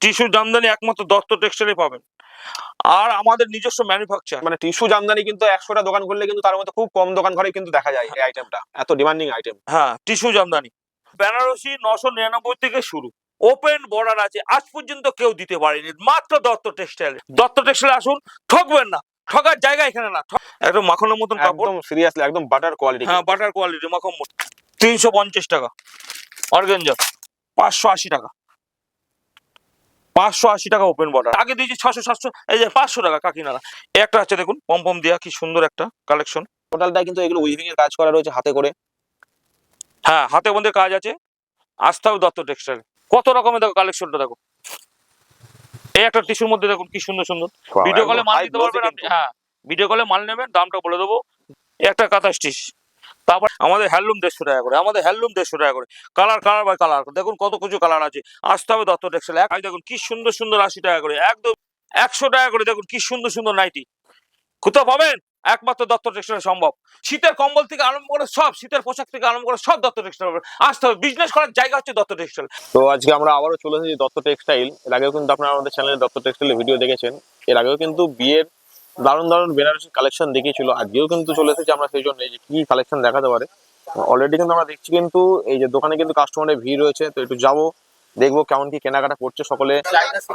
Tissue Jamdani একমাত্র দত্ত টেক্সটাইলে পাবেন। আর আমাদের নিজস্ব ম্যানুফ্যাকচার। মানে টিস্যু জামদানি কিন্তু 100টা দোকান করলে কিন্তু তার মধ্যে খুব কম দোকান ঘরে কিন্তু দেখা যায় এই আইটেমটা, এত ডিমান্ডিং আইটেম। হ্যাঁ, টিস্যু জামদানি বেনারসি 999 থেকে শুরু, ওপেন বর্ডার আছে, আজ পর্যন্ত কেউ দিতে পারেনি, মাত্র দত্ত টেক্সটাইল। দত্ত টেক্সটাইল আসুন, ঠকবেন না, ঠকার জায়গা এখানে না। একদম মাখনের মতন কাপড়, একদম সিরিয়াসলি একদম বাটার কোয়ালিটি। হ্যাঁ বাটার কোয়ালিটি, মাখন। 350 টাকা অর্গানজা, 580 টাকা, 580 টাকা ওপেন বর্ডার। আগে দিয়েছি 600 700, এই যে 500 টাকা কাকিনারা। একটা আছে দেখুন পম দেওয়া, কি সুন্দর একটা কালেকশন। টোটালটা কিন্তু এগুলো উইভিং এর কাজ করা রয়েছে হাতে করে। হ্যাঁ, হাতে বন্ধের কাজ আছে, আসতে হবে দত্ত টেক্সটাইল। কত রকমের দেখো কালেকশনটা, দেখো এই একটা টিস্যুর মধ্যে দেখুন কি সুন্দর সুন্দর। ভিডিও কলে মাল নিতে পারবেন আপনি। হ্যাঁ, ভিডিও কলে মাল নেবেন, দামটা বলে দেবো। একটা কাঁথা স্টিচ। তারপর আমাদের হ্যান্ডলুম 150 টাকা করে, আমাদের হ্যান্ডলুম 150 টাকা করে। কালার বাই কালার দেখুন, কত কিছু কালার আছে। আসতে হবে দত্ত টেক্সটাইল। দেখুন কি সুন্দর সুন্দর, 80 টাকা করে, একদম 100 টাকা করে। দেখুন কি সুন্দর সুন্দর নাইটি, কোথাও পাবেন? একমাত্র দত্ত টেক্সটাইল সম্ভব। শীতের কম্বল থেকে আরম্ভ করে সব, শীতের পোশাক থেকে আরম্ভ করে সব দত্ত টেক্সটাইল। আসতে হবে, বিজনেস করার জায়গা হচ্ছে দত্ত টেক্সটাইল। তো আজকে আমরা আবারও চলে এসেছি দত্ত টেক্সটাইল। এর আগেও কিন্তু আপনারা আমাদের চ্যানেলে দত্ত টেক্সটাইলের ভিডিও দেখেছেন। এর আগেও কিন্তু বিয়ের দারুণ দারুণ বেনারসি কালেকশন দেখিয়েছিল। আজকেও কিন্তু চলে এসেছি আমরা সেই জন্য, এই যে কি কালেকশন দেখাতে পারে। অলরেডি কিন্তু আমরা দেখছি কিন্তু এই যে দোকানে কিন্তু কাস্টমারের ভিড় রয়েছে, তো একটু যাবো দেখবো কেমন কি কেনাকাটা করছে সকলে।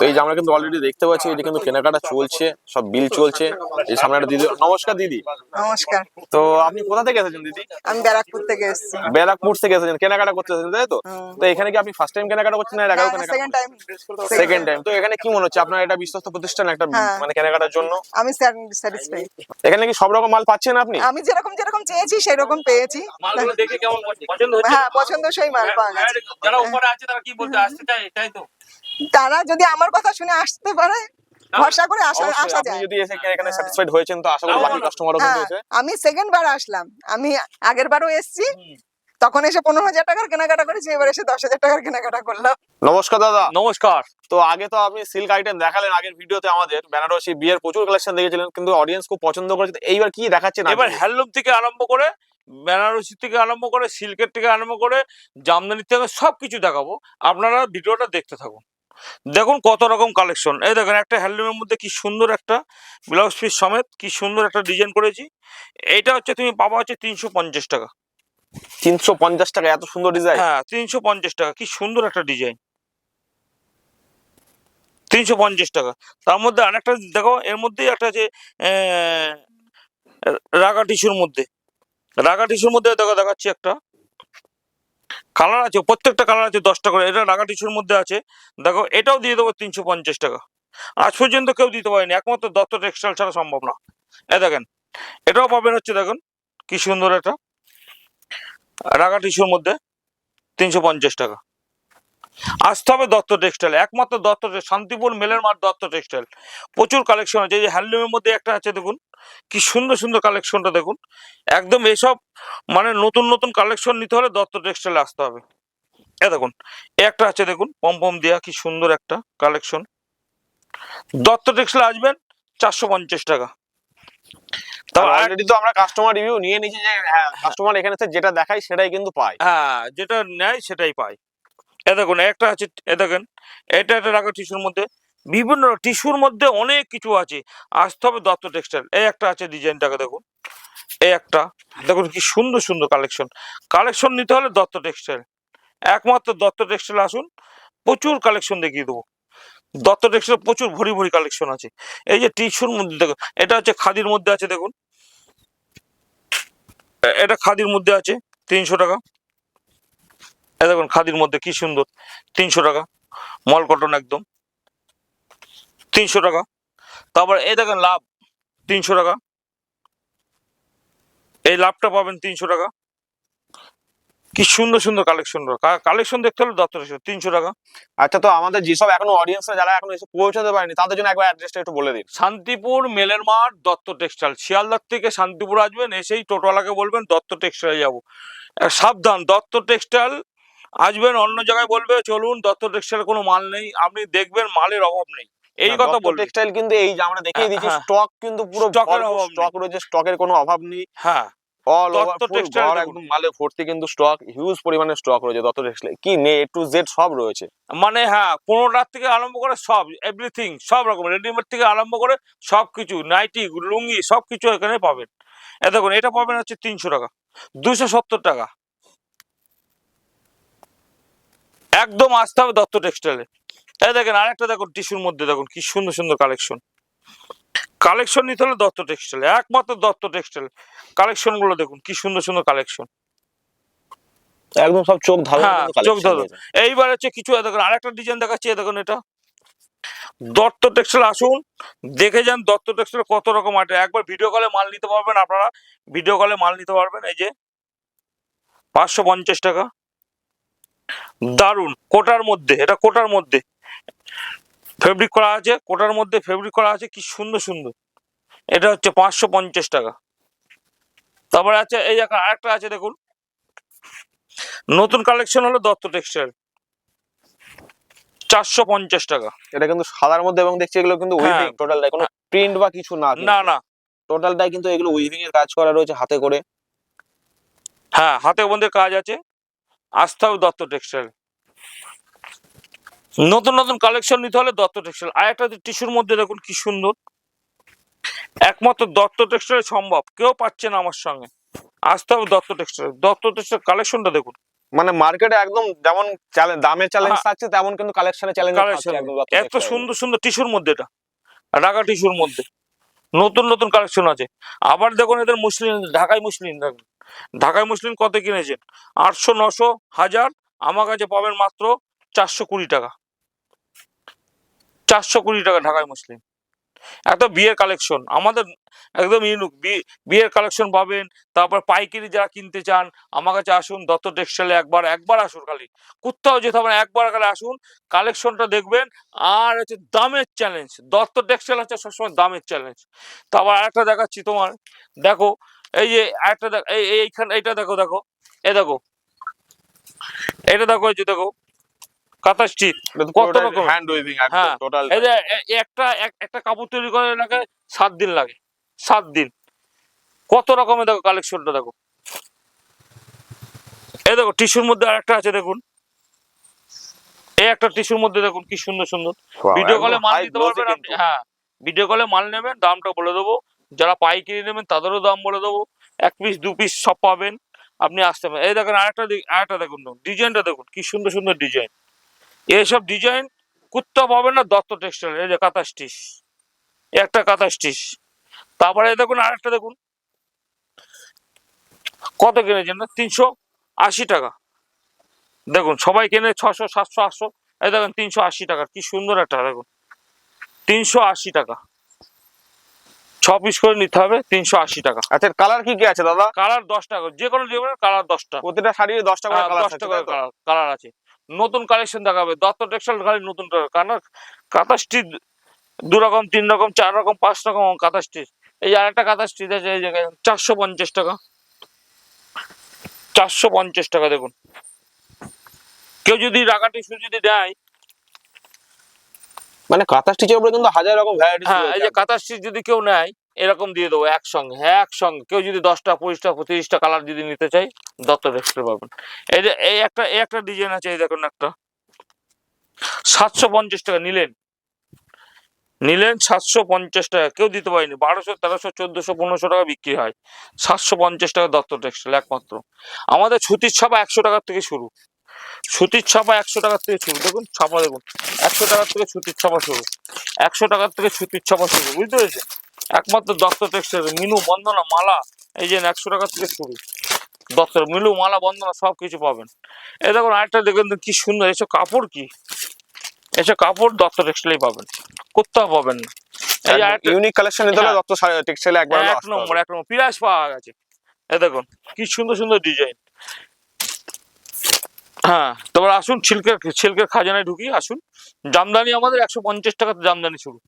তো এই যে আমরা কিন্তু অলরেডি দেখতে পাচ্ছি এই যে কিন্তু কেনাকাটা চলছে, সব বিল চলছে। এই সামনে একটা দিদি, নমস্কার দিদি। নমস্কার। তো আপনি কোথা থেকে এসেছেন দিদি? আমি ব্যারাকপুর থেকে এসেছি। ব্যারাকপুর থেকে এসেছেন কেনাকাটা করতে এসেছেন, তাই তো? তো এখানে কি আপনি ফার্স্ট টাইম কেনাকাটা করছেন না এর আগেও কেনাকাটা? Second time. Second time. তো এখানে কি মনে হচ্ছে আপনার এটা বিশ্বস্ত প্রতিষ্ঠান একটা হ্যাঁ। মানে কেনাকাটার জন্য? আমি স্যাটিসফাইড। এখানে কি সব রকম মাল পাচ্ছেন আপনি? আমি যেরকম যেরকম চেয়েছি সেরকম পেয়েছি। মালগুলো দেখে কেমন পছন্দ হচ্ছে? হ্যাঁ, পছন্দসই মাল পাওয়া গেছে। যারা উপরে আছে তারা কি বলতে আসতে চায়, তাই তো? তারা যদি আমার কথা শুনে আসতে পারে, ভরসা করে আসা অবশ্যই আপনি যায়। যদি এসে এখানে স্যাটিসফাইড হয়েছেন তো আশা করি বাকি কাস্টমারও কিন্তু হ্যাঁ, এসে। আমি সেকেন্ড বার আসলাম। আমি আগের বারও এসেছি, তখন এসে 15,000 টাকার কেনাকাটা করেছি, এবার এসে 10,000 টাকার কেনাকাটা করলাম। নমস্কার দাদা। নমস্কার। তো আগে তো আপনি সিল্ক আইটেম দেখালেন আগের ভিডিওতে, আমাদের বেনারসি বিয়ের প্রচুর কালেকশন দেখেছিলেন কিন্তু অডিয়েন্স খুব পছন্দ করেছে। তো এইবার কি দেখাচ্ছেন? এবার হ্যান্ডলুম থেকে আরম্ভ করে, বেনারসি থেকে আরম্ভ করে, সিল্কের থেকে আরম্ভ করে, জামদানি থেকে সবকিছু দেখাবো। আপনারা ভিডিওটা দেখতে থাকুন। দেখুন কত রকম কালেকশন। এই দেখেন একটা হ্যান্ডলুমের মধ্যে কি সুন্দর একটা ব্লাউজ পিস সমেত কি সুন্দর একটা ডিজাইন করেছি। এইটা হচ্ছে তুমি পাবা হচ্ছে 350 টাকা। 350 টাকা এত সুন্দর ডিজাইন? হ্যাঁ, 350 টাকা, কি সুন্দর একটা ডিজাইন, 350 টাকা। তার মধ্যে আরেকটা দেখো, এর মধ্যেই একটা আছে রাগা টিস্যুর মধ্যে। রাগা টিস্যুর মধ্যে দেখো, দেখাচ্ছি একটা কালার আছে, প্রত্যেকটা কালার আছে 10টা করে। এটা রাগা টিস্যুর মধ্যে আছে, দেখো এটাও দিয়ে দেবো 350 টাকা। আজ পর্যন্ত কেউ দিতে পারেনি, একমাত্র দত্ত টেক্সটাইল ছাড়া সম্ভব না। এই দেখেন এটাও পাবেন হচ্ছে, দেখুন কি সুন্দর এটা রাগা টিস্যুর মধ্যে, 350 টাকা। আসতে হবে দত্ত টেক্সটাইল, একমাত্র দত্ত, শান্তিপুর মেলের মাঠ দত্ত টেক্সটাইল। প্রচুর কালেকশন আছে। এই যে হ্যান্ডলুমের মধ্যে একটা আছে দেখুন, কি সুন্দর সুন্দর কালেকশনটা দেখুন। একদম এসব মানে নতুন নতুন কালেকশন নিতে হলে দত্ত টেক্সটাইলে আসতে হবে। এ দেখুন একটা আছে দেখুন পম দেওয়া, কি সুন্দর একটা কালেকশন। দত্ত টেক্সটাইলে আসবেন, 450 টাকা। অলরেডি তো আমরা কাস্টমার রিভিউ নিয়ে নিয়েছি যে হ্যাঁ কাস্টমার এখানে এসে যেটা দেখায় সেটাই কিন্তু পায়। হ্যাঁ, যেটা নেয় সেটাই পায়। এ দেখুন একটা আছে, এ দেখেন এটা একটা রাগা টিস্যুর মধ্যে, বিভিন্ন টিস্যুর মধ্যে অনেক কিছু আছে। আসতে হবে দত্ত টেক্সটাইল। এই একটা আছে, ডিজাইনটাকে দেখুন। এই একটা দেখুন কি সুন্দর সুন্দর কালেকশন। কালেকশন নিতে হলে দত্ত টেক্সটাইল, একমাত্র দত্ত টেক্সটাইল আসুন, প্রচুর কালেকশন দেখিয়ে দেবো। দত্ত টেক্সটাইল প্রচুর ভরি ভরি কালেকশন আছে। এই যে টিস্যুর মধ্যে দেখুন, এটা হচ্ছে খাদির মধ্যে আছে দেখুন, এটা খাদির মধ্যে আছে 300 টাকা। এই দেখুন খাদির মধ্যে কি সুন্দর, 300 টাকা। মল কটন একদম 300 টাকা। তারপর এই দেখেন লাভ, 300 টাকা। এই লাভটা পাবেন 300 টাকা। কি সুন্দর সুন্দর কালেকশন, কালেকশন দেখতে হলে দত্ত টেক্সটাইল, 300 টাকা। আচ্ছা, তো আমাদের যেসব এখনো অডিয়েন্সরা যারা এখনো এসে পৌঁছাতে পারেনি তাদের জন্য একবার অ্যাড্রেসটা একটু বলে দিন। শান্তিপুর মেলের মাঠ দত্ত টেক্সটাইল। শিয়ালদার থেকে শান্তিপুর আসবেন, এসেই টোটোওয়ালাকে বলবেন দত্ত টেক্সটাইলে যাবো। সাবধান, দত্ত টেক্সটাইল আসবেন, অন্য জায়গায় বলবে চলুন দত্ত টেক্সটাইলে কোনো মাল নেই, আপনি দেখবেন মালের অভাব নেই, এই কথা বলবেন। টেক্সটাইল কিন্তু এই যে আমরা দেখিয়ে দিচ্ছি হ্যাঁ, স্টক কিন্তু পুরো স্টকের অভাব স্টক রয়েছে, স্টকের কোনো অভাব নেই। হ্যাঁ, অল ওভার দত্ত ফুল টেক্সটাইল ঘর একদম মালে ভর্তি কিন্তু স্টক, হিউজ পরিমাণে স্টক রয়েছে দত্ত টেক্সটাইল। কি নেই, এ টু জেড সব রয়েছে। মানে হ্যাঁ, 15 থেকে আরম্ভ করে সব এভরিথিং, সব রকম রেডিমেড থেকে আরম্ভ করে সবকিছু, নাইটি, লুঙ্গি সবকিছু এখানে পাবেন। এ দেখুন, এটা পাবেন হচ্ছে 300 টাকা, 270 টাকা। একদম আসতে হবে দত্ত টেক্সটাইলে। এই দেখেন আরেকটা দেখুন, টিস্যুর মধ্যে দেখুন কি সুন্দর সুন্দর কালেকশন। কালেকশন নিতে হলে দত্ত টেক্সটাইল, একমাত্র দত্ত টেক্সটাইল। কালেকশন গুলো দেখুন কি সুন্দর সুন্দর কালেকশন। একদম সব চোখ ধাঁধানো হ্যাঁ, কিন্তু চোখ কালেকশন ধরো। রয়েছে। এইবার হচ্ছে কিছু দেখুন, আরেকটা ডিজাইন দেখাচ্ছি, এই দেখুন এটা দত্ত টেক্সটাইল। আসুন দেখে যান দত্ত টেক্সটাইল কত রকম আছে। একবার ভিডিও কলে মাল নিতে পারবেন আপনারা, ভিডিও কলে মাল নিতে পারবেন। এই যে 550 টাকা, দারুন কোটার মধ্যে, এটা কোটার মধ্যে ফেব্রিক করা আছে, কোটার মধ্যে ফেব্রিক করা আছে, কি সুন্দর সুন্দর। এটা হচ্ছে 550 টাকা। তারপরে আছে এই আরেকটা আছে দেখুন, নতুন কালেকশন হলো দত্ত টেক্সটাইল, 450 টাকা। এটা কিন্তু সাদার মধ্যে, এবং দেখছি এগুলো কিন্তু হ্যাঁ। উইভিং টোটালটাই, কোনো প্রিন্ট বা কিছু না, না না, টোটালটাই কিন্তু এগুলো উইভিং এর কাজ করা রয়েছে হাতে করে। হ্যাঁ, হাতে বন্ধের কাজ আছে। আসতে হবে দত্ত টেক্সটাইল। নতুন নতুন কালেকশন নিতে হলে দত্ত টেক্সটাইল। আর একটা টিস্যুর মধ্যে দেখুন কি সুন্দর, একমাত্র দত্ত টেক্সটাইল সম্ভব, কেউ পাচ্ছে না আমার সঙ্গে। আসতে হবে দত্ত টেক্সটাইল। দত্ত টেক্সটাইল কালেকশনটা দেখুন, মানে মার্কেটে একদম যেমন দামের চ্যালেঞ্জ হ্যাঁ। থাকছে, তেমন কিন্তু কালেকশনের চ্যালেঞ্জ থাকছে কালেকশন একদম দত্ত এত টেক্সটাইলে। সুন্দর সুন্দর টিস্যুর মধ্যে, এটা রাগা টিস্যুর মধ্যে নতুন নতুন কালেকশন আছে। আবার দেখুন এদের মুসলিম, ঢাকাই মুসলিম দেখুন, ঢাকাই মুসলিম কত কিনেছেন? 800, 900, 1000। আমার কাছে পাবেন মাত্র 420 টাকা, 420 টাকা ঢাকাই মুসলিম। এত বিয়ের কালেকশন আমাদের, একদম ইউনিক বিয়ের কালেকশন পাবেন। তারপর পাইকারি যারা কিনতে চান আমার কাছে আসুন দত্ত টেক্সটাইলে, একবার আসুন, খালি কোথাও যেতে হবে না, একবার খালি আসুন, কালেকশনটা দেখবেন। আর হচ্ছে দামের চ্যালেঞ্জ, দত্ত টেক্সটাইল হচ্ছে সবসময় দামের চ্যালেঞ্জ। তারপর আরেকটা দেখাচ্ছি তোমার, দেখো এই যে আরেকটা এইখানে এইটা দেখো, দেখো দেখো, এটা দেখো, এই যে দেখো কাঁথা স্টিচ, কত রকম। হ্যান্ড উইভিং একদম হ্যাঁ, টোটাল। এই যে একটা কাপড় তৈরি করে লাগে 7 দিন লাগে, 7 দিন। কত রকমের দেখো কালেকশনটা দেখো। এই দেখো টিস্যুর মধ্যে আরেকটা আছে দেখুন, এই একটা টিস্যুর মধ্যে দেখুন কি সুন্দর সুন্দর। ভিডিও কলে মাল নিতে পারবেন আপনি। হ্যাঁ, ভিডিও কলে মাল নেবেন, দামটা বলে দেবো। যারা পাইকারি নেবেন তাদেরও দাম বলে দেবো। 1 পিস 2 পিস সব পাবেন, আপনি আসতে পারেন। এই দেখেন আরেকটা দেখুন, ডিজাইনটা দেখুন কি সুন্দর সুন্দর ডিজাইন। এইসব ডিজাইন কোথাও পাবেন না দত্ত টেক্সটাইল। এই যে কাঁথা স্টিচ, একটা কাঁথা স্টিচ। তারপরে দেখুন আরেকটা দেখুন, কত কিনেছেন না? 380 টাকা। দেখুন সবাই কেনে 600, 700, 800, এই দেখুন 380 টাকা, কি সুন্দর একটা দেখুন, 380 টাকা। 6 পিস করে নিতে হবে, 380 টাকা। আচ্ছা, কালার কি কি আছে দাদা? কালার 10 টাকা, যে কোনো কালার 10টা। প্রতিটা শাড়ির 10টা করে কালার 10 আছে, টাকা তাই তো? কালার আছে। নতুন কালেকশন দেখাবে দত্ত টেক্সটাইল, খালি নতুন কালার। কাঁথা স্টিচ 2 রকম, 3 রকম, 4 রকম, 5 রকম কাঁথা স্টিচ। এই যে আরেকটা কাঁথা স্টিচ আছে, এই জায়গায় 450 টাকা, 450 টাকা। দেখুন কেউ যদি রাগা টিস্যু যদি দেয়, মানে কাঁথা স্টিচের উপরে কিন্তু হাজার রকম ভ্যারাইটিস হ্যাঁ, এই রয়েছে যে একদম। কাঁথা স্টিচ যদি কেউ নেয় এরকম দিয়ে দেবো একসঙ্গে। হ্যাঁ, একসঙ্গে কেউ যদি 10টা, 20টা, 30টা কালার যদি নিতে চাই দত্ত টেক্সটাইল পাবেন। এই যে এই একটা ডিজাইন আছে, এই দেখুন একটা 750 টাকা। নিলেন 750 টাকা, কেউ দিতে পারেনি। 1200, 1300, 1400, 1500 টাকা বিক্রি হয়, 750 টাকা দত্ত টেক্সটাইল একমাত্র। আমাদের সুতির ছাপা 100 টাকার থেকে শুরু, সুতির ছাপা 100 টাকার থেকে শুরু। দেখুন ছাপা দেখুন, 100 টাকার থেকে সুতির ছাপা শুরু, 100 টাকার থেকে সুতির ছাপা শুরু, বুঝতে পেরেছেন? একমাত্র দত্ত টেক্সটাইল। মিনু, বন্দনা, মালা, এই যে 100 টাকার থেকে শুরু। দত্ত মিলু, মালা, বন্দনা সব কিছু পাবেন। এই দেখুন আরেকটা দেখবেন কি সুন্দর, এসব কাপড় কি, এসব কাপড় দত্ত টেক্সটাইলেই পাবেন, কোথাও পাবেন না। এই যে আরেকটা ইউনিক কালেকশন নিতে হলে হ্যাঁ, দত্ত টেক্সটাইলে একবার হলেও এক আসতে নম্বর হবে। এক নম্বর পিরাস পাওয়া গেছে। এই দেখুন কি সুন্দর সুন্দর ডিজাইন। হ্যাঁ, তারপর আসুন সিল্কের খাজানায় ঢুকি, আসুন। জামদানি আমাদের 150 টাকা জামদানি শুরু,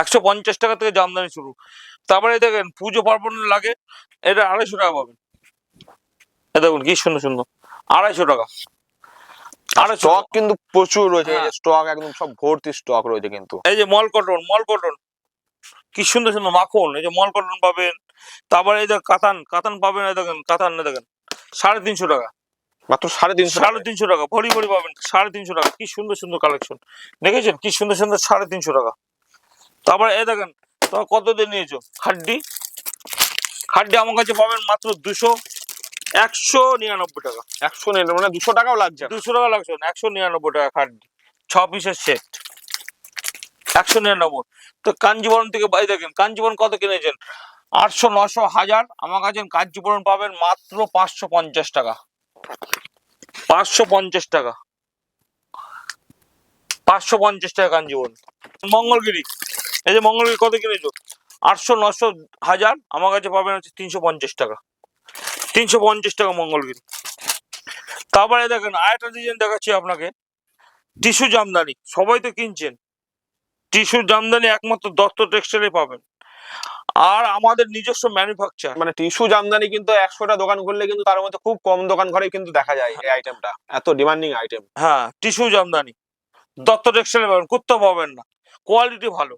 150 টাকা থেকে জামদানি শুরু। তারপরে দেখেন পুজো পার্বণ লাগে, এটা 250 টাকা পাবেন। এই দেখুন কি সুন্দর সুন্দর, 250 টাকা, 250 স্টক কিন্তু প্রচুর রয়েছে, হ্যাঁ। স্টক একদম সব ভর্তি স্টক রয়েছে কিন্তু। এই যে মল কটন কি সুন্দর সুন্দর মাখন, এই যে মল কটন পাবেন। তারপরে এই দেখ কাতান, কাতান পাবেন, এই দেখেন কাতান, দেখেন 350 টাকা, মাত্র 350 টাকা। 350 টাকা ভরি ভরি পাবেন, 350 টাকা। কি সুন্দর সুন্দর কালেকশন দেখেছেন, কি সুন্দর সুন্দর, 350 টাকা। তারপরে এই দেখেন, তোমার কত দিয়ে নিয়েছো খাড্ডি, খাড্ডি আমার কাছে পাবেন মাত্র 199 টাকা। 100 নেই মানে 200 টাকাও লাগছে না। 200 টাকা লাগছে না, 199 টাকা খাড্ডি, 6 পিসের সেট, 199। তো কাঞ্জিবরম থেকে ভাই দেখেন, কাঞ্জিবরম কত কিনেছেন, 800, 900, 1000, আমার কাছে কাঞ্জিবরম পাবেন মাত্র 550 টাকা, 550 টাকা, 550 টাকা কাঞ্জিবরম। মঙ্গলগিরি, এই যে মঙ্গলগিরি কত কিনেছো, 800, 900, 1000, আমার কাছে পাবেন হচ্ছে 350 টাকা, 350 টাকা মঙ্গলগিরি। তারপরে দেখেন আরেকটা ডিজাইন দেখাচ্ছি আপনাকে, টিস্যু জামদানি, সবাই তো কিনছেন, টিস্যু জামদানি একমাত্র দত্ত টেক্সটাইলে পাবেন, আর আমাদের নিজস্ব ম্যানুফ্যাকচার। মানে টিস্যু জামদানি কিন্তু 100টা দোকান করলে কিন্তু তার মধ্যে খুব কম দোকান ঘরে কিন্তু দেখা যায় এই আইটেমটা, এত ডিমান্ডিং আইটেম। হ্যাঁ, টিস্যু জামদানি দত্ত টেক্সটাইলে পাবেন, কোথাও পাবেন না, কোয়ালিটি ভালো।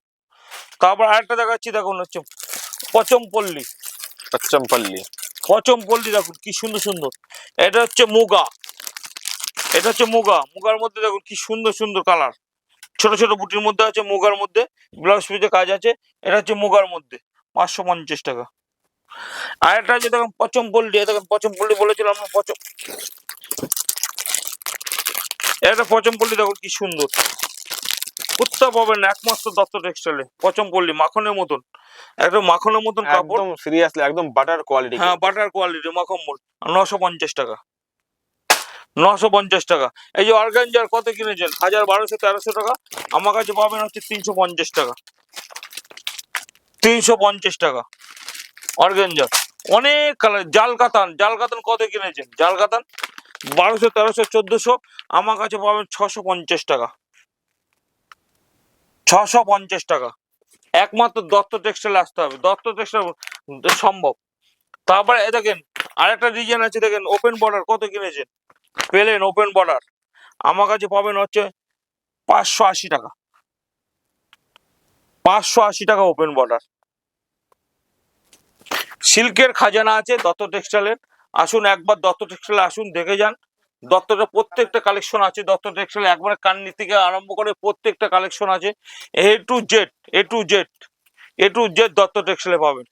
তারপর আরেকটা দেখাচ্ছি, দেখুন হচ্ছে পচমপল্লী, পচ্চমপল্লী, পচমপল্লী দেখুন কি সুন্দর সুন্দর। এটা হচ্ছে মুগা, এটা হচ্ছে মুগা, মুগার মধ্যে দেখুন কি সুন্দর সুন্দর কালার, ছোট ছোট বুটির মধ্যে আছে, মুগার মধ্যে ব্লাউজ পিসে কাজ আছে। এটা হচ্ছে মুগার মধ্যে 550 টাকা। আর একটা আছে দেখুন পচমপল্লী, দেখুন পচমপল্লী বলেছিলাম আমরা, এটা পচমপল্লী দেখুন কি সুন্দর, কোথাও পাবেন না, একমাত্র দত্ত টেক্সটাইলে পচমপল্লী, মাখনের মতন, একদম মাখনের মতন কাপড়, একদম সিরিয়াসলি একদম বাটার কোয়ালিটি। হ্যাঁ বাটার কোয়ালিটি, মাখনমূল, 950 টাকা, 950 টাকা। এই যে অর্গানজার কত কিনেছেন, 1000, 1200, 1300 টাকা, আমার কাছে পাবেন হচ্ছে 350 টাকা, 350 টাকা অর্গানজার। অনেক কালার। জাল কাতান, জাল কাতান কত কিনেছেন, জাল কাতান 1200, 1300, 1400, আমার কাছে পাবেন 650 টাকা, 650 টাকা। একমাত্র দত্ত টেক্সটাইল আসতে হবে, দত্ত টেক্সটাইল সম্ভব। তারপরে এ দেখেন আরেকটা ডিজাইন আছে, দেখেন ওপেন বর্ডার কত কিনেছেন, পেলেন ওপেন বর্ডার, আমার কাছে পাবেন হচ্ছে 580 টাকা, 580 টাকা ওপেন বর্ডার। সিল্কের খাজানা আছে দত্ত টেক্সটাইলের, আসুন একবার দত্ত টেক্সটাইলে আসুন, দেখে যান। দত্তটা প্রত্যেকটা কালেকশন আছে দত্ত টেক্সটাইলে, একবারে কান্নি থেকে আরম্ভ করে প্রত্যেকটা কালেকশন আছে, এ to Z, A to Z, A to Z Dutta টেক্সটাইলে পাবেন।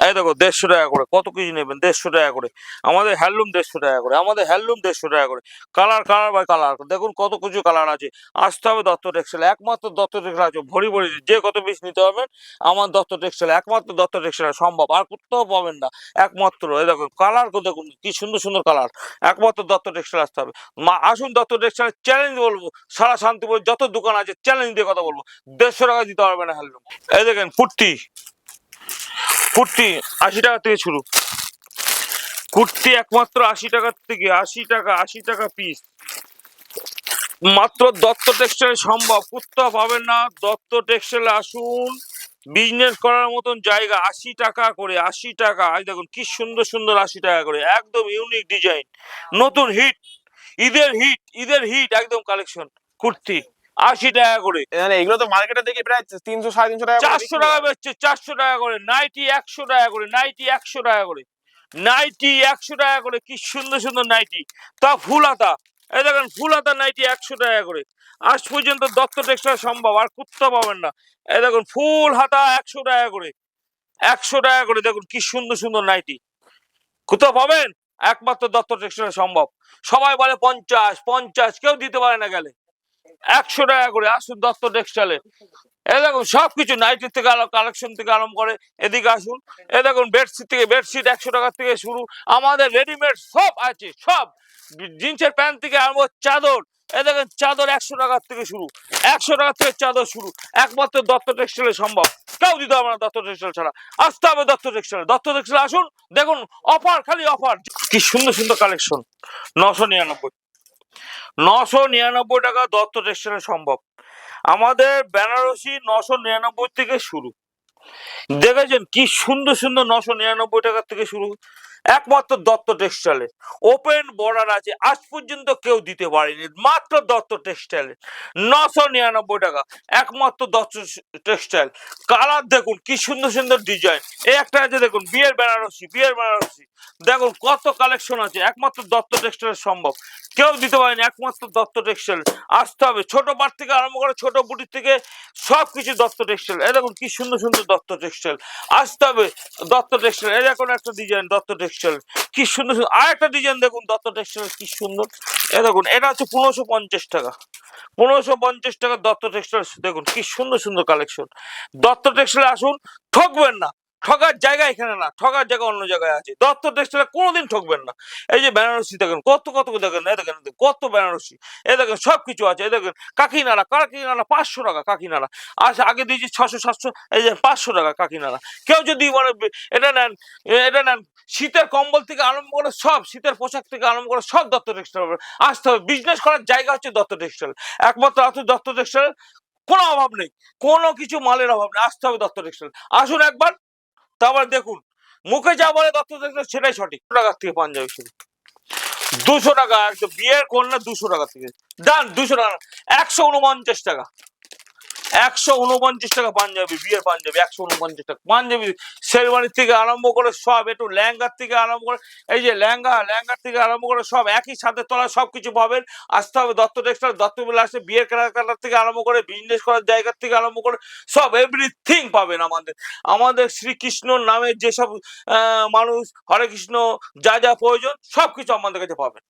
এই দেখো 150 টাকা করে, কত কিছু নেবেন 150 টাকা করে, আমাদের হ্যান্ডলুম 150 টাকা করে, আমাদের হ্যান্ডলুম 150 টাকা করে, কালার কালার বাই কালার, দেখুন কত কিছু কালার আছে। আসতে হবে দত্ত টেক্সটাইল, একমাত্র দত্ত টেক্সটাইল আছে, ভরি ভরি যে কত পিস নিতে পারবেন আমার দত্ত টেক্সটাইল, একমাত্র দত্ত টেক্সটাইল সম্ভব, আর কোথাও পাবেন না, একমাত্র। এই দেখুন কালার দেখুন কি সুন্দর সুন্দর কালার, একমাত্র দত্ত টেক্সটাইল আসতে হবে। আসুন দত্ত টেক্সটাইল, চ্যালেঞ্জ বলবো, সারা শান্তিপুর যত দোকান আছে চ্যালেঞ্জ দিয়ে কথা বলবো, 150 টাকা দিতে পারবে না হ্যান্ডলুম। এই দেখেন কুর্তি, কুর্তি 80 টাকা থেকে শুরু, কুর্তি একমাত্র 80 টাকার থেকে, 80 টাকা, 80 টাকা পিস, মাত্র দত্ত টেক্সটাইল সম্ভব, কোথাও পাবেন না। দত্ত টেক্সটাইল আসুন, বিজনেস করার মতন জায়গা, 80 টাকা করে, 80 টাকা। এই দেখুন কি সুন্দর সুন্দর 80 টাকা করে, একদম ইউনিক ডিজাইন, নতুন হিট, ঈদের হিট, ঈদের হিট একদম কালেকশন, কুর্তি 80 টাকা করে। মানে এগুলো তো মার্কেটে দেখি প্রায় 300, 350 টাকা করে 400 বিক্রি টাকা হয়। বেচছে, 400 টাকা করে নাইটি, 100 টাকা করে নাইটি, 100 টাকা করে নাইটি, 100 টাকা করে। কি সুন্দর সুন্দর নাইটি, তা ফুল হাতা, এই দেখেন ফুল হাতা নাইটি 100 টাকা করে। আজ পর্যন্ত দত্ত টেক্সটাইল সম্ভব, আর কোথাও পাবেন না। এই দেখুন ফুল হাতা 100 টাকা করে, 100 টাকা করে, দেখুন কি সুন্দর সুন্দর নাইটি, কোথাও পাবেন, একমাত্র দত্ত টেক্সটাইল সম্ভব। সবাই বলে 50, 50, কেউ দিতে পারে না গেলে, 100 টাকা করে। আসুন দত্ত টেক্সটাইলে, এই দেখুন সবকিছু নাইটির থেকে কালেকশন থেকে আরম্ভ করে, এদিকে আসুন। এই দেখুন বেডশিট থেকে, বেডশিট 100 টাকা থেকে শুরু, আমাদের রেডিমেড সব আছে, সব জিন্সের প্যান্ট থেকে আরম্ভ, চাদর, এই দেখেন চাদর 100 টাকার থেকে শুরু, 100 টাকা থেকে চাদর শুরু, একমাত্র দত্ত টেক্সটাইলে সম্ভব, কেউ দিতে হবে না দত্ত টেক্সটাইল ছাড়া। আসতে হবে দত্ত টেক্সটাইল, দত্ত টেক্সটাইল আসুন, দেখুন অফার, খালি অফার, কি সুন্দর সুন্দর কালেকশন। 999, 999 টাকা দত্ত টেক্সটাইলে সম্ভব। আমাদের বেনারসি 999 থেকে শুরু, দেখেছেন কি সুন্দর সুন্দর, 999 টাকা থেকে শুরু। একমাত্র দত্ত টেক্সটাইলে ওপেন বর্ডার আছে, আজ পর্যন্ত কেউ দিতে পারেনি, মাত্র দত্ত টেক্সটাইলে 999 টাকা, একমাত্র দত্ত টেক্সটাইল। কালার দেখুন কি সুন্দর সুন্দর ডিজাইন, এই একটা আছে দেখুন বিয়ের বেনারসি, বিয়ের বেনারসি দেখুন কত কালেকশন আছে, একমাত্র দত্ত টেক্সটাইল সম্ভব, কেউ দিতে পারেনি, একমাত্র দত্ত টেক্সটাইল। আসতে হবে, ছোট পাট থেকে আরম্ভ করে ছোট বুটির থেকে সবকিছু দত্ত টেক্সটাইল। এই দেখুন কি সুন্দর সুন্দর দত্ত টেক্সটাইল, আসতে হবে দত্ত টেক্সটাইল। এই দেখুন একটা ডিজাইন দত্ত টেক্সটাইল, কি সুন্দর সুন্দর। আর একটা ডিজাইন দেখুন দত্ত টেক্সটাইল কি সুন্দর, এই দেখুন এটা হচ্ছে 1550 টাকা, 1550 টাকা দত্ত টেক্সটাইল। দেখুন কি সুন্দর সুন্দর কালেকশন, দত্ত টেক্সটাইল আসুন, ঠকবেন না। ঠকার জায়গা এখানে না, ঠকার জায়গা অন্য জায়গায় আছে, দত্ত টেক্সটাইলে কোনোদিন ঠকবেন না। এই যে বেনারসি দেখেন কত কত দেখেন, এই দেখেন কত বেনারসি, এই দেখেন সবকিছু আছে। এই দেখেন কাকিনাড়া, কাকিনাড়া 500 টাকা কাকিনাড়া, আচ্ছা আগে দিয়েছি 600 700, এই যে 500 টাকা কাকিনাড়া। কেউ যদি মানে এটা নেন, এটা নেন, শীতের কম্বল থেকে আরম্ভ করে সব, শীতের পোশাক থেকে আরম্ভ করে সব দত্ত টেক্সটাইল। আসতে হবে, বিজনেস করার জায়গা হচ্ছে দত্ত টেক্সটাইল, একমাত্র আছে দত্ত টেক্সটাইল, কোনো অভাব নেই, কোনো কিছু মালের অভাব নেই, আসতে হবে দত্ত টেক্সটাইল। আসুন একবার, তারপর দেখুন মুখে যা বলে দত্ত টেক্সটাইল সেটাই সঠিক। টাকার থেকে পাঞ্জাবি শুরু, 200 টাকা, একদম বিয়ের কন্যা 200 টাকা থেকে ডান, 200 টাকা, 149 টাকা, 149 টাকা পাঞ্জাবি, বিয়ের পাঞ্জাবি 149 টাকা পাঞ্জাবি, শেরওয়ানির থেকে আরম্ভ করে সব, একটু লেহেঙ্গার থেকে আরম্ভ করে, এই যে লেহেঙ্গার থেকে আরম্ভ করে সব একই সাথে তলা সবকিছু পাবেন। আসতে হবে দত্ত টেক্সটাইল, দত্ত বিলাসে বিয়ের কেনাকাটার থেকে আরম্ভ করে বিজনেস করার জায়গার থেকে আরম্ভ করে সব এভরিথিং পাবেন। আমাদের শ্রীকৃষ্ণর নামে যেসব মানুষ হরে কৃষ্ণ যা যা প্রয়োজন সবকিছু আমাদের কাছে পাবেন।